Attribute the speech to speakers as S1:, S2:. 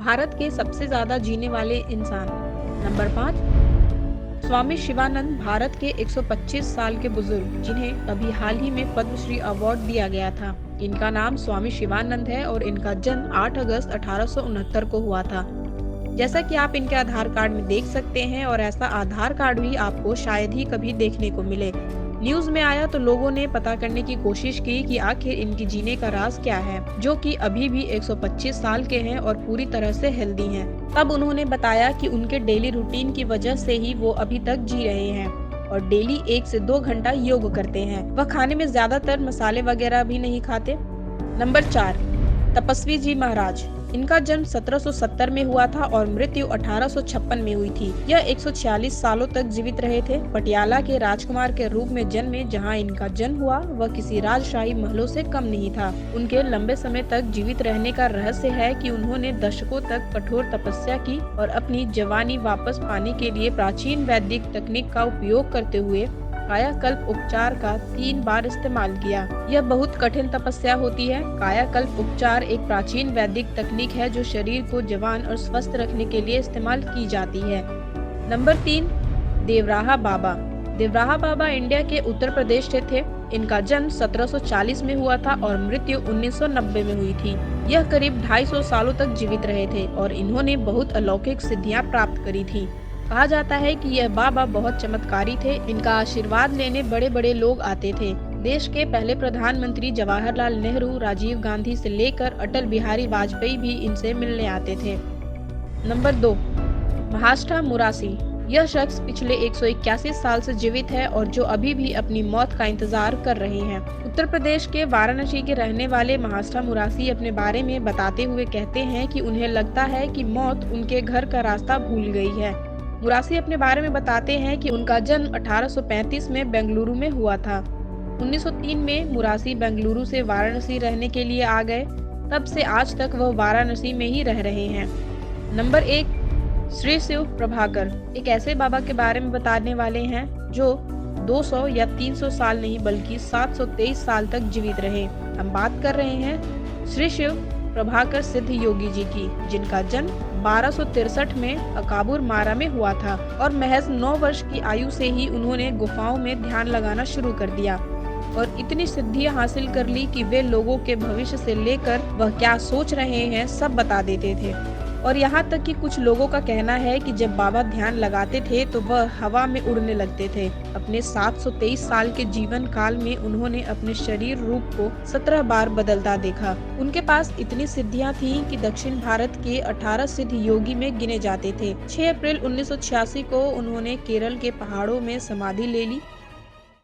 S1: भारत के सबसे ज्यादा जीने वाले इंसान। नंबर 5, स्वामी शिवानंद, भारत के 125 साल के बुजुर्ग जिन्हें अभी हाल ही में पद्मश्री अवार्ड दिया गया था। इनका नाम स्वामी शिवानंद है और इनका जन्म 8 अगस्त 1869 को हुआ था। जैसा कि आप इनके आधार कार्ड में देख सकते हैं, और ऐसा आधार कार्ड भी आपको शायद ही कभी देखने को मिले। न्यूज में आया तो लोगों ने पता करने की कोशिश की कि आखिर इनकी जीने का राज क्या है, जो कि अभी भी 125 साल के हैं और पूरी तरह से हेल्दी हैं। तब उन्होंने बताया कि उनके डेली रूटीन की वजह से ही वो अभी तक जी रहे हैं और डेली 1 से 2 घंटा योग करते हैं। वह खाने में ज्यादातर मसाले वगैरह भी नहीं खाते। नंबर 4, तपस्वी जी महाराज। इनका जन्म 1770 में हुआ था और मृत्यु 1856 में हुई थी। यह 146 सालों तक जीवित रहे थे। पटियाला के राजकुमार के रूप में जन्मे। जहां इनका जन्म हुआ वह किसी राजशाही महलों से कम नहीं था। उनके लंबे समय तक जीवित रहने का रहस्य है कि उन्होंने दशकों तक कठोर तपस्या की और अपनी जवानी वापस पाने के लिए प्राचीन वैदिक तकनीक का उपयोग करते हुए कायाकल्प उपचार का 3 बार इस्तेमाल किया। यह बहुत कठिन तपस्या होती है। कायाकल्प उपचार एक प्राचीन वैदिक तकनीक है जो शरीर को जवान और स्वस्थ रखने के लिए इस्तेमाल की जाती है। नंबर 3, देवराहा बाबा। देवराहा बाबा इंडिया के उत्तर प्रदेश से थे। इनका जन्म 1740 में हुआ था और मृत्यु 1990 में हुई थी। यह करीब 250 सालों तक जीवित रहे थे और इन्होंने बहुत अलौकिक सिद्धियां प्राप्त करी थी। कहा जाता है कि यह बाबा बहुत चमत्कारी थे। इनका आशीर्वाद लेने बड़े बड़े लोग आते थे। देश के पहले प्रधानमंत्री जवाहरलाल नेहरू, राजीव गांधी से लेकर अटल बिहारी वाजपेयी भी इनसे मिलने आते थे। नंबर 2, महाष्टा मुरासी। यह शख्स पिछले 181 साल से जीवित है और जो अभी भी अपनी मौत का इंतजार कर रहे हैं। उत्तर प्रदेश के वाराणसी के रहने वाले महाष्टा मुरासी अपने बारे में बताते हुए कहते हैं कि उन्हें लगता है कि मौत उनके घर का रास्ता भूल गई है। मुरासी अपने बारे में बताते हैं कि उनका जन्म 1835 में बेंगलुरु में हुआ था। 1903 में मुरासी बेंगलुरु से वाराणसी रहने के लिए आ गए। तब से आज तक वह वाराणसी में ही रह रहे हैं। नंबर 1, श्री शिव प्रभाकर। एक ऐसे बाबा के बारे में बताने वाले हैं जो 200 या 300 साल नहीं बल्कि 723 साल तक जीवित रहे। हम बात कर रहे हैं श्री शिव प्रभाकर सिद्ध योगी जी की, जिनका जन्म 1263 में अकाबुर मारा में हुआ था और महज 9 वर्ष की आयु से ही उन्होंने गुफाओं में ध्यान लगाना शुरू कर दिया और इतनी सिद्धियां हासिल कर ली कि वे लोगों के भविष्य से लेकर वह क्या सोच रहे हैं सब बता देते थे। और यहाँ तक कि कुछ लोगों का कहना है कि जब बाबा ध्यान लगाते थे तो वह हवा में उड़ने लगते थे। अपने 723 साल के जीवन काल में उन्होंने अपने शरीर रूप को 17 बार बदलता देखा। उनके पास इतनी सिद्धियां थीं कि दक्षिण भारत के 18 सिद्ध योगी में गिने जाते थे। 6 अप्रैल 1986 को उन्होंने केरल के पहाड़ों में समाधि ले ली।